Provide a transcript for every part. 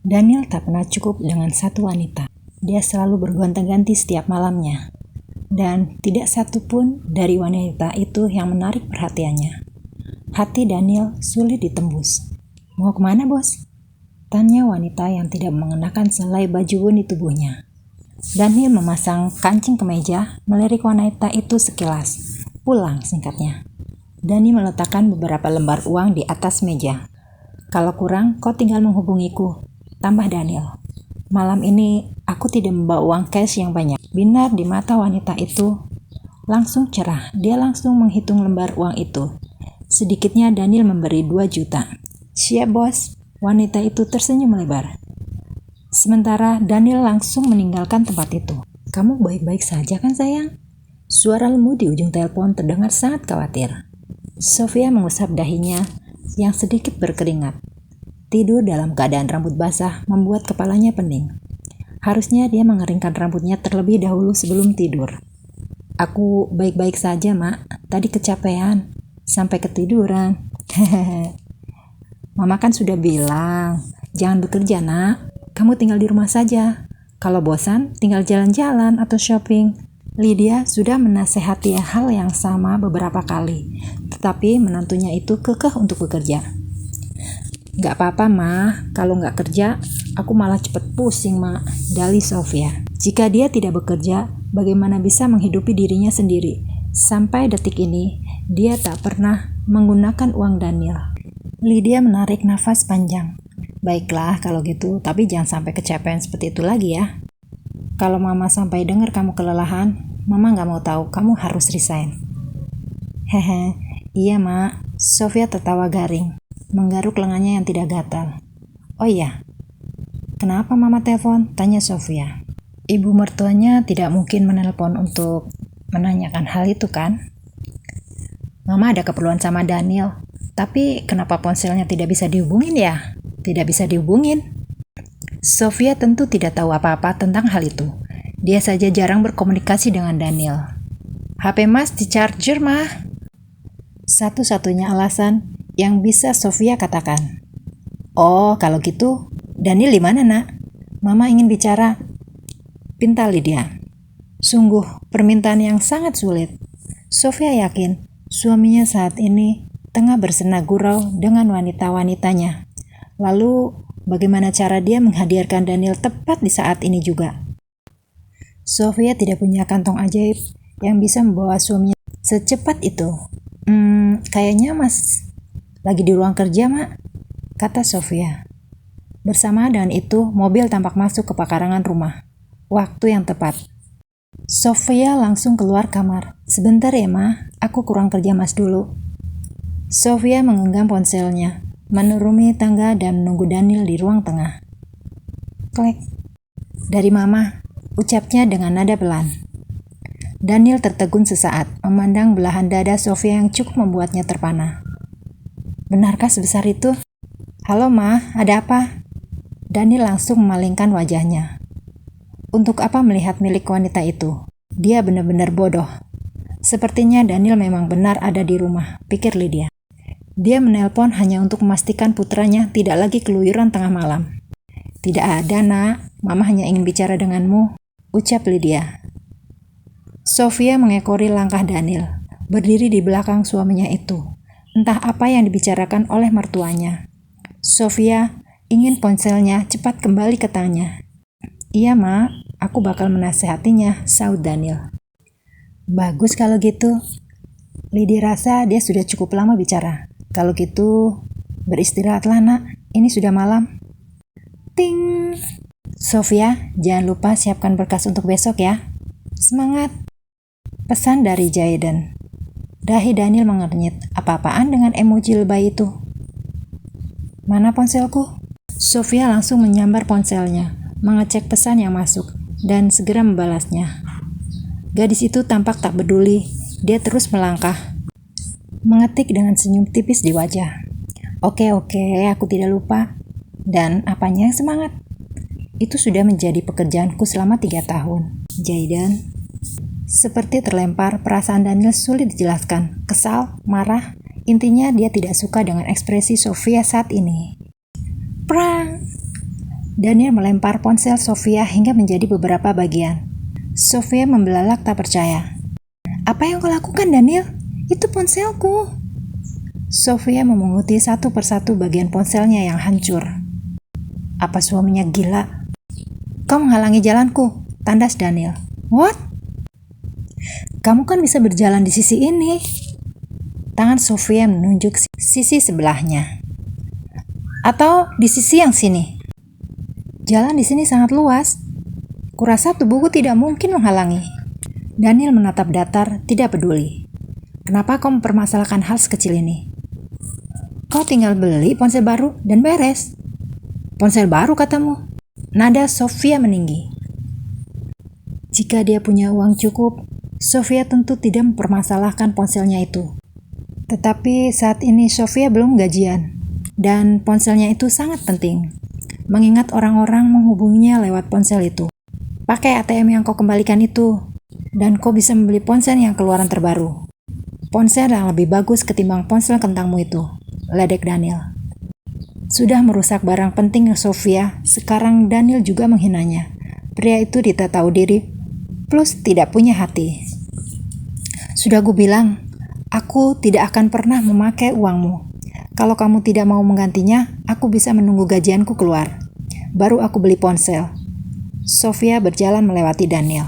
Daniel tak pernah cukup dengan satu wanita. Dia selalu bergonta-ganti setiap malamnya. Dan tidak satu pun dari wanita itu yang menarik perhatiannya. Hati Daniel sulit ditembus. "Mau kemana, bos?" tanya wanita yang tidak mengenakan selai baju di tubuhnya. Daniel memasang kancing kemeja, melirik wanita itu sekilas. "Pulang," singkatnya. Dani meletakkan beberapa lembar uang di atas meja. "Kalau kurang, kau tinggal menghubungiku," tambah Daniel. "Malam ini aku tidak membawa uang cash yang banyak." Binar di mata wanita itu langsung cerah. Dia langsung menghitung lembar uang itu. Sedikitnya Daniel memberi 2 juta. "Siap, bos." Wanita itu tersenyum lebar. Sementara Daniel langsung meninggalkan tempat itu. "Kamu baik-baik saja kan, sayang?" Suara lembut di ujung telepon terdengar sangat khawatir. Sofia mengusap dahinya yang sedikit berkeringat. Tidur dalam keadaan rambut basah membuat kepalanya pening. Harusnya dia mengeringkan rambutnya terlebih dahulu sebelum tidur. "Aku baik-baik saja, Mak. Tadi kecapean. Sampai ketiduran." "Hehehe. Mama kan sudah bilang, jangan bekerja, Nak. Kamu tinggal di rumah saja. Kalau bosan, tinggal jalan-jalan atau shopping." Lydia sudah menasehati hal yang sama beberapa kali, tetapi menantunya itu kekeh untuk bekerja. "Gak apa-apa, Ma. Kalau gak kerja, aku malah cepet pusing, Ma," dalih Sofia. Jika dia tidak bekerja, bagaimana bisa menghidupi dirinya sendiri? Sampai detik ini, dia tak pernah menggunakan uang Daniel. Lydia menarik nafas panjang. "Baiklah kalau gitu, tapi jangan sampai kecapean seperti itu lagi ya. Kalau Mama sampai dengar kamu kelelahan, Mama gak mau tahu, kamu harus resign." "Hehe, iya, Mak." Sofia tertawa garing, menggaruk lengannya yang tidak gatal. "Oh iya, kenapa Mama telepon?" tanya Sofia. "Ibu mertuanya tidak mungkin menelpon untuk menanyakan hal itu kan? Mama ada keperluan sama Daniel, tapi kenapa ponselnya tidak bisa dihubungin ya?" "Tidak bisa dihubungin?" Sofia tentu tidak tahu apa-apa tentang hal itu. Dia saja jarang berkomunikasi dengan Daniel. "HP Mas di charger, Mah." Satu-satunya alasan yang bisa Sofia katakan. "Oh, kalau gitu, Daniel di mana, Nak? Mama ingin bicara." Pinta Lydia. Sungguh permintaan yang sangat sulit. Sofia yakin suaminya saat ini tengah bersenang gurau dengan wanita-wanitanya. Lalu, bagaimana cara dia menghadirkan Daniel tepat di saat ini juga? Sofia tidak punya kantong ajaib yang bisa membawa suaminya secepat itu. Kayaknya Mas lagi di ruang kerja, Mak," kata Sofia. Bersama dengan itu, mobil tampak masuk ke pekarangan rumah. Waktu yang tepat. Sofia langsung keluar kamar. "Sebentar ya, Ma, aku kurang kerja Mas dulu." Sofia menggenggam ponselnya, menuruni tangga dan menunggu Daniel di ruang tengah. "Klek." "Dari Mama," ucapnya dengan nada pelan. Daniel tertegun sesaat, memandang belahan dada Sofia yang cukup membuatnya terpana. "Benarkah sebesar itu?" "Halo, Ma, ada apa?" Daniel langsung memalingkan wajahnya. Untuk apa melihat milik wanita itu? Dia benar-benar bodoh. Sepertinya Daniel memang benar ada di rumah, pikir Lydia. Dia menelpon hanya untuk memastikan putranya tidak lagi keluyuran tengah malam. "Tidak ada, Nak. Mama hanya ingin bicara denganmu," ucap Lydia. Sofia mengekori langkah Daniel, berdiri di belakang suaminya itu. Entah apa yang dibicarakan oleh mertuanya. Sofia ingin ponselnya cepat kembali ke tangannya. "Iya, Ma, aku bakal menasehatinya," sahut Daniel. "Bagus kalau gitu. Lydia rasa dia sudah cukup lama bicara. Kalau gitu, beristirahatlah, Nak. Ini sudah malam." Ting! "Sofia, jangan lupa siapkan berkas untuk besok ya." "Semangat!" Pesan dari Jayden. Dahi Daniel mengernyit. Apa-apaan dengan emoji lebay itu? "Mana ponselku?" Sofia langsung menyambar ponselnya, mengecek pesan yang masuk, dan segera membalasnya. Gadis itu tampak tak peduli. Dia terus melangkah, mengetik dengan senyum tipis di wajah. Oke, aku tidak lupa." "Dan apanya yang semangat?" "Itu sudah menjadi pekerjaanku selama 3 tahun, Jayden." Seperti terlempar, perasaan Daniel sulit dijelaskan. Kesal, marah, intinya dia tidak suka dengan ekspresi Sofia saat ini. Prang! Daniel melempar ponsel Sofia hingga menjadi beberapa bagian. Sofia membelalak tak percaya. "Apa yang kau lakukan, Daniel? Itu ponselku." Sofia memunguti satu persatu bagian ponselnya yang hancur. "Apa suaminya gila? Kau menghalangi jalanku," tandas Daniel. "What? Kamu kan bisa berjalan di sisi ini." Tangan Sofia menunjuk sisi sebelahnya. "Atau di sisi yang sini. Jalan di sini sangat luas. Kurasa tubuhku tidak mungkin menghalangi." Daniel menatap datar, tidak peduli. "Kenapa kau mempermasalahkan hal sekecil ini? Kau tinggal beli ponsel baru dan beres." "Ponsel baru katamu?" Nada Sofia meninggi. Jika dia punya uang cukup, Sofia tentu tidak mempermasalahkan ponselnya itu. Tetapi saat ini Sofia belum gajian, dan ponselnya itu sangat penting, mengingat orang-orang menghubunginya lewat ponsel itu. "Pakai ATM yang kau kembalikan itu, dan kau bisa membeli ponsel yang keluaran terbaru. Ponsel yang lebih bagus ketimbang ponsel kentangmu itu," ledek Daniel. Sudah merusak barang penting Sofia, sekarang Daniel juga menghinanya. Pria itu tidak tahu diri, plus tidak punya hati. "Sudah gue bilang, aku tidak akan pernah memakai uangmu. Kalau kamu tidak mau menggantinya, aku bisa menunggu gajianku keluar. Baru aku beli ponsel." Sofia berjalan melewati Daniel.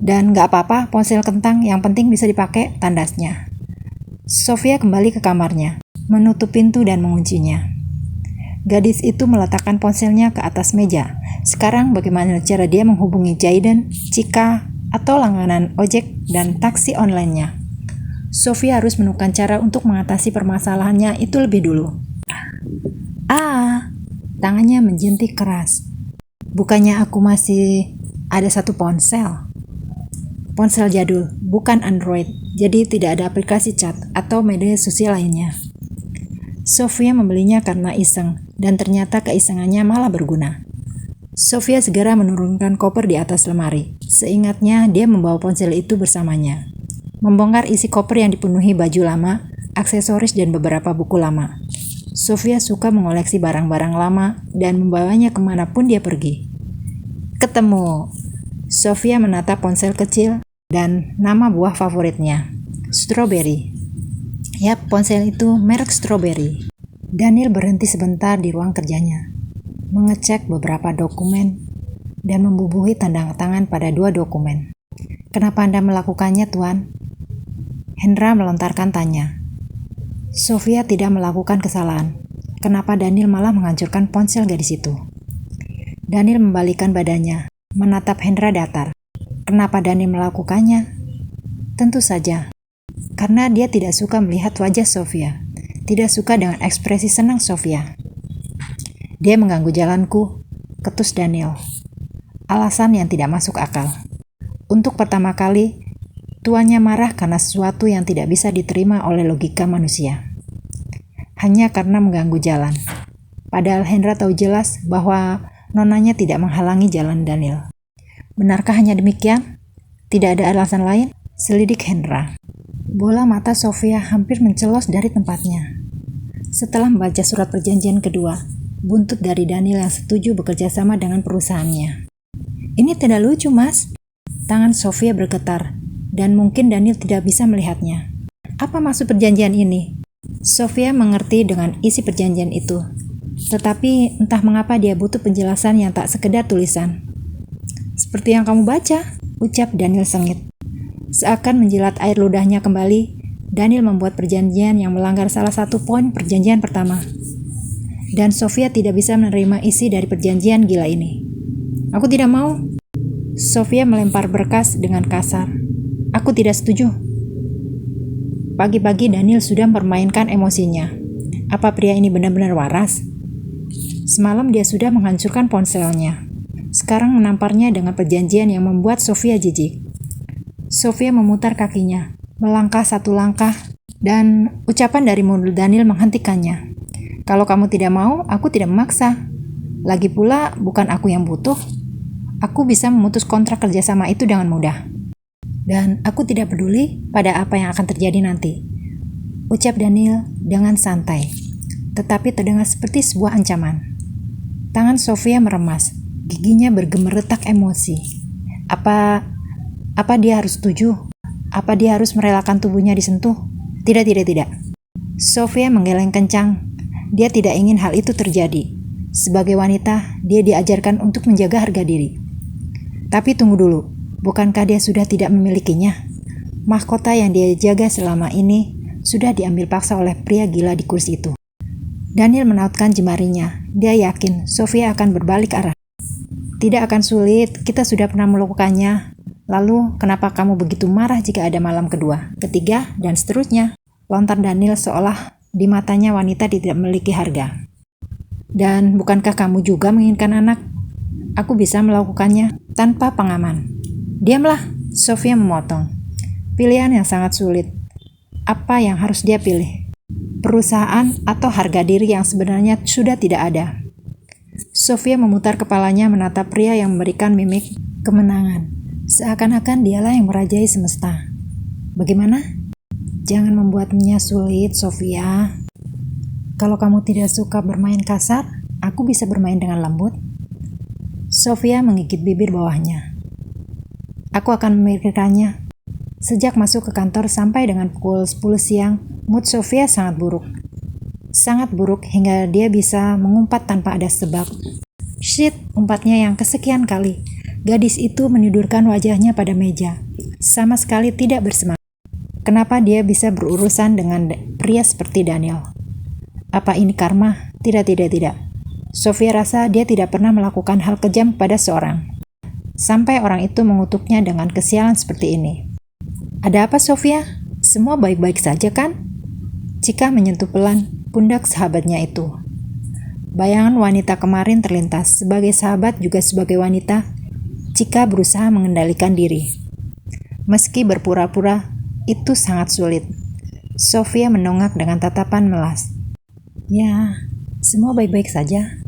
"Dan gak apa-apa ponsel kentang, yang penting bisa dipakai," tandasnya. Sofia kembali ke kamarnya, menutup pintu dan menguncinya. Gadis itu meletakkan ponselnya ke atas meja. Sekarang bagaimana cara dia menghubungi Jayden, Cika, atau langganan ojek dan taksi online-nya? Sofia harus menemukan cara untuk mengatasi permasalahannya itu lebih dulu. Tangannya menjentik keras. "Bukannya aku masih ada satu ponsel? Ponsel jadul, bukan Android, jadi tidak ada aplikasi chat atau media sosial lainnya." Sofia membelinya karena iseng, dan ternyata keisengannya malah berguna. Sofia segera menurunkan koper di atas lemari. Seingatnya, dia membawa ponsel itu bersamanya. Membongkar isi koper yang dipenuhi baju lama, aksesoris, dan beberapa buku lama. Sofia suka mengoleksi barang-barang lama dan membawanya kemanapun dia pergi. Ketemu. Sofia menatap ponsel kecil dan nama buah favoritnya, Strawberry. Yap, ponsel itu merek Strawberry. Daniel berhenti sebentar di ruang kerjanya, mengecek beberapa dokumen dan membubuhi tanda tangan pada 2 dokumen. "Kenapa Anda melakukannya, Tuan?" Hendra melontarkan tanya. Sofia tidak melakukan kesalahan. Kenapa Daniel malah menghancurkan ponsel gadis itu? Daniel membalikkan badannya, menatap Hendra datar. Kenapa Daniel melakukannya? Tentu saja, karena dia tidak suka melihat wajah Sofia, tidak suka dengan ekspresi senang Sofia. "Dia mengganggu jalanku," ketus Daniel. Alasan yang tidak masuk akal. Untuk pertama kali, tuannya marah karena sesuatu yang tidak bisa diterima oleh logika manusia. Hanya karena mengganggu jalan. Padahal Hendra tahu jelas bahwa nonanya tidak menghalangi jalan Daniel. Benarkah hanya demikian? Tidak ada alasan lain? Selidik Hendra. Bola mata Sofia hampir mencelos dari tempatnya. Setelah membaca surat perjanjian kedua, buntut dari Daniel yang setuju bekerja sama dengan perusahaannya. "Ini tidak lucu, Mas." Tangan Sofia bergetar, dan mungkin Daniel tidak bisa melihatnya. "Apa maksud perjanjian ini?" Sofia mengerti dengan isi perjanjian itu, tetapi entah mengapa dia butuh penjelasan yang tak sekedar tulisan. "Seperti yang kamu baca," ucap Daniel sengit. Seakan menjilat air ludahnya kembali, Daniel membuat perjanjian yang melanggar salah satu poin perjanjian pertama. Dan Sofia tidak bisa menerima isi dari perjanjian gila ini. "Aku tidak mau." Sofia melempar berkas dengan kasar. "Aku tidak setuju." Pagi-pagi Daniel sudah mempermainkan emosinya. Apa pria ini benar-benar waras? Semalam dia sudah menghancurkan ponselnya. Sekarang menamparnya dengan perjanjian yang membuat Sofia jijik. Sofia memutar kakinya, melangkah 1 langkah, dan ucapan dari mulut Daniel menghentikannya. "Kalau kamu tidak mau, aku tidak memaksa. Lagi pula, bukan aku yang butuh. Aku bisa memutus kontrak kerjasama itu dengan mudah. Dan aku tidak peduli pada apa yang akan terjadi nanti," ucap Daniel dengan santai, tetapi terdengar seperti sebuah ancaman. Tangan Sofia meremas, giginya bergemeretak emosi. Apa dia harus setuju? Apa dia harus merelakan tubuhnya disentuh? Tidak. Sofia menggeleng kencang. Dia tidak ingin hal itu terjadi. Sebagai wanita, dia diajarkan untuk menjaga harga diri. Tapi tunggu dulu, bukankah dia sudah tidak memilikinya? Mahkota yang dia jaga selama ini sudah diambil paksa oleh pria gila di kursi itu. Daniel menautkan jemarinya. Dia yakin Sofia akan berbalik arah. Tidak akan sulit, kita sudah pernah melakukannya. Lalu, kenapa kamu begitu marah jika ada malam kedua, ketiga, dan seterusnya? Lontar Daniel seolah di matanya wanita tidak memiliki harga. Dan bukankah kamu juga menginginkan anak? Aku bisa melakukannya tanpa pengaman. Diamlah, Sofia memotong. Pilihan yang sangat sulit. Apa yang harus dia pilih? Perusahaan atau harga diri yang sebenarnya sudah tidak ada? Sofia memutar kepalanya menatap pria yang memberikan mimik kemenangan. Seakan-akan dialah yang merajai semesta. Bagaimana? Jangan membuatnya sulit, Sofia. Kalau kamu tidak suka bermain kasar, aku bisa bermain dengan lembut. Sofia menggigit bibir bawahnya. Aku akan memikirkannya. Sejak masuk ke kantor sampai dengan pukul 10 siang, mood Sofia sangat buruk. Sangat buruk hingga dia bisa mengumpat tanpa ada sebab. Shit, umpatnya yang kesekian kali. Gadis itu menidurkan wajahnya pada meja. Sama sekali tidak bersemangat. Kenapa dia bisa berurusan dengan pria seperti Daniel? Apa ini karma? Tidak. Sofia rasa dia tidak pernah melakukan hal kejam pada seorang. Sampai orang itu mengutuknya dengan kesialan seperti ini. Ada apa, Sofia? Semua baik-baik saja kan? Cika menyentuh pelan pundak sahabatnya itu. Bayangan wanita kemarin terlintas. Sebagai sahabat juga sebagai wanita, Cika berusaha mengendalikan diri. Meski berpura-pura, itu sangat sulit. Sofia menongak dengan tatapan melas. Ya, semua baik-baik saja.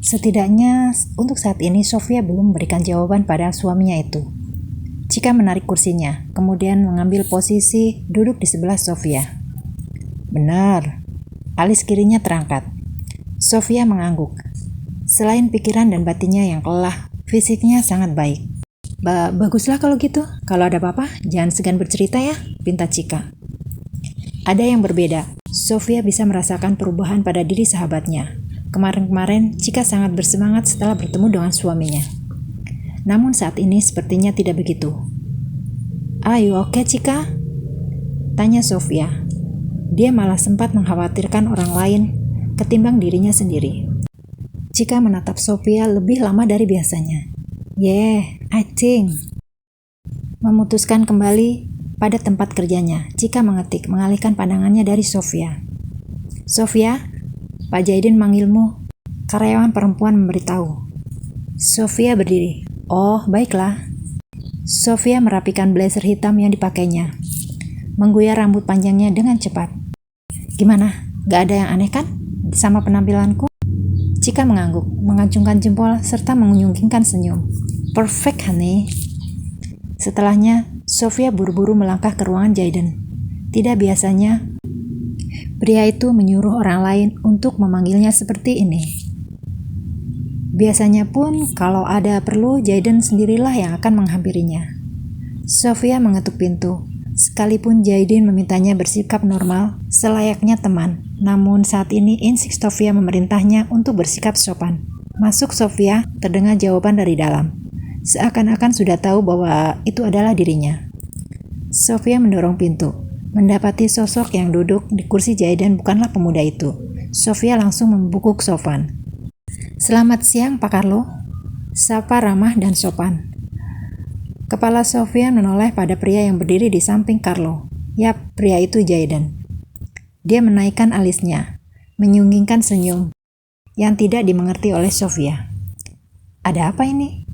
Setidaknya untuk saat ini Sofia belum memberikan jawaban pada suaminya itu. Cika menarik kursinya, kemudian mengambil posisi duduk di sebelah Sofia. Benar, alis kirinya terangkat. Sofia mengangguk. Selain pikiran dan batinnya yang lelah, fisiknya sangat baik. Baguslah kalau gitu. Kalau ada apa-apa, jangan segan bercerita ya, pinta Cika. Ada yang berbeda. Sofia bisa merasakan perubahan pada diri sahabatnya. Kemarin-kemarin, Cika sangat bersemangat setelah bertemu dengan suaminya. Namun saat ini sepertinya tidak begitu. Are you okay, Cika? Tanya Sofia. Dia malah sempat mengkhawatirkan orang lain ketimbang dirinya sendiri. Cika menatap Sofia lebih lama dari biasanya. Yeah, I think. Memutuskan kembali pada tempat kerjanya, Cika mengetik, mengalihkan pandangannya dari Sofia. Sofia, Pak Jaiden manggilmu. Karyawan perempuan memberitahu. Sofia berdiri. Oh, baiklah. Sofia merapikan blazer hitam yang dipakainya. Mengguyar rambut panjangnya dengan cepat. Gimana? Gak ada yang aneh kan sama penampilanku? Cika mengangguk, mengacungkan jempol serta mengunjungkan senyum. Perfect, honey. Setelahnya, Sofia buru-buru melangkah ke ruangan Jaiden. Tidak biasanya, pria itu menyuruh orang lain untuk memanggilnya seperti ini. Biasanya pun, kalau ada perlu, Jaiden sendirilah yang akan menghampirinya. Sofia mengetuk pintu. Sekalipun Jaiden memintanya bersikap normal, selayaknya teman. Namun saat ini insting Sofia memerintahnya untuk bersikap sopan. Masuk Sofia, terdengar jawaban dari dalam. Seakan-akan sudah tahu bahwa itu adalah dirinya. Sofia mendorong pintu. Mendapati sosok yang duduk di kursi Jaiden bukanlah pemuda itu. Sofia langsung membungkuk sopan. Selamat siang, Pak Carlo. Sapa ramah dan sopan. Kepala Sofia menoleh pada pria yang berdiri di samping Carlo. Yap, pria itu Jaiden. Dia menaikkan alisnya, menyunggingkan senyum yang tidak dimengerti oleh Sofia. Ada apa ini?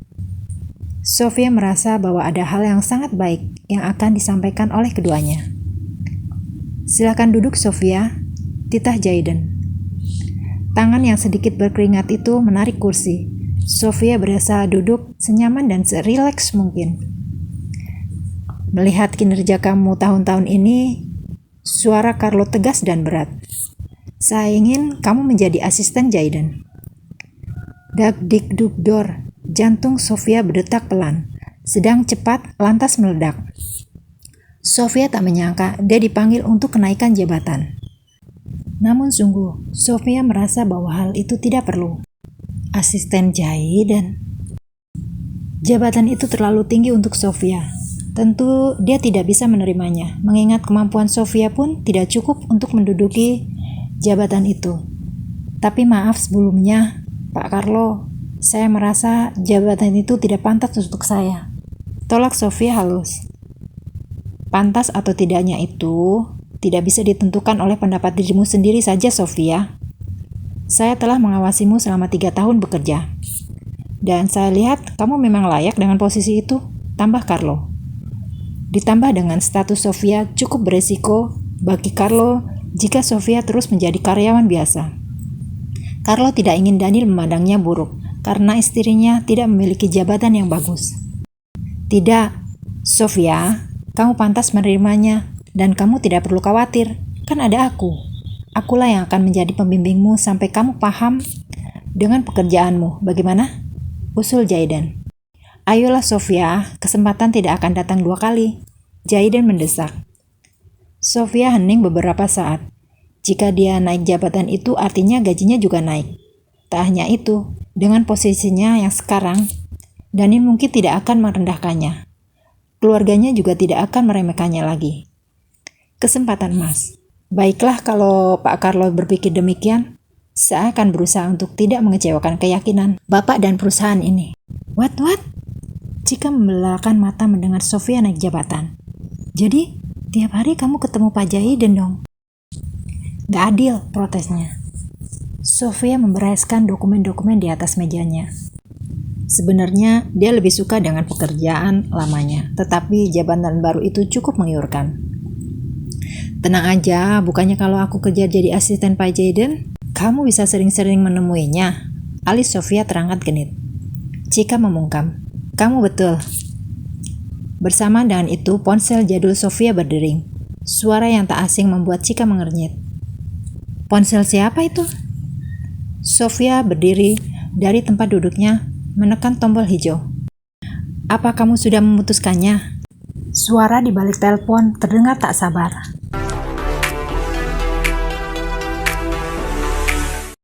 Sofia merasa bahwa ada hal yang sangat baik yang akan disampaikan oleh keduanya. Silakan duduk, Sofia, titah Jaiden. Tangan yang sedikit berkeringat itu menarik kursi. Sofia berasa duduk senyaman dan serileks mungkin. Melihat kinerja kamu tahun-tahun ini, suara Carlo tegas dan berat. Saya ingin kamu menjadi asisten Jaiden. Dak-dik-duk-dor, jantung Sofia berdetak pelan, sedang cepat lantas meledak. Sofia tak menyangka dia dipanggil untuk kenaikan jabatan. Namun sungguh, Sofia merasa bahwa hal itu tidak perlu. Asisten Jayden. Jabatan itu terlalu tinggi untuk Sofia. Tentu dia tidak bisa menerimanya, mengingat kemampuan Sofia pun tidak cukup untuk menduduki jabatan itu. Tapi maaf sebelumnya, Pak Carlo, saya merasa jabatan itu tidak pantas untuk saya. Tolak Sofia halus. Pantas atau tidaknya itu tidak bisa ditentukan oleh pendapat dirimu sendiri saja, Sofia. Saya telah mengawasimu selama 3 tahun bekerja. Dan saya lihat kamu memang layak dengan posisi itu, tambah Carlo. Ditambah dengan status Sofia cukup beresiko bagi Carlo jika Sofia terus menjadi karyawan biasa. Carlo tidak ingin Daniel memandangnya buruk karena istrinya tidak memiliki jabatan yang bagus. Tidak, Sofia, kamu pantas menerimanya dan kamu tidak perlu khawatir, kan ada aku. Akulah yang akan menjadi pembimbingmu sampai kamu paham dengan pekerjaanmu. Bagaimana? Usul Jayden. Ayolah Sofia, kesempatan tidak akan datang 2 kali. Jayden mendesak. Sofia hening beberapa saat. Jika dia naik jabatan itu artinya gajinya juga naik. Tak hanya itu, dengan posisinya yang sekarang, Daniel mungkin tidak akan merendahkannya. Keluarganya juga tidak akan meremehkannya lagi. Kesempatan emas. Baiklah kalau Pak Carlo berpikir demikian, saya akan berusaha untuk tidak mengecewakan keyakinan Bapak dan perusahaan ini. What? Cika membelalakan mata mendengar Sofia naik jabatan. Jadi, tiap hari kamu ketemu Pak Jayden dong? Gak adil, protesnya. Sofia membereskan dokumen-dokumen di atas mejanya. Sebenarnya dia lebih suka dengan pekerjaan lamanya, tetapi jabatan baru itu cukup menggiurkan. Tenang aja, bukannya kalau aku kerja jadi asisten Pak Jayden, kamu bisa sering-sering menemuinya. Alis Sofia terangkat genit. Cika memungkam. Kamu betul. Bersama dengan itu, ponsel jadul Sofia berdering. Suara yang tak asing membuat Cika mengernyit. Ponsel siapa itu? Sofia berdiri dari tempat duduknya, menekan tombol hijau. Apa kamu sudah memutuskannya? Suara di balik telepon terdengar tak sabar.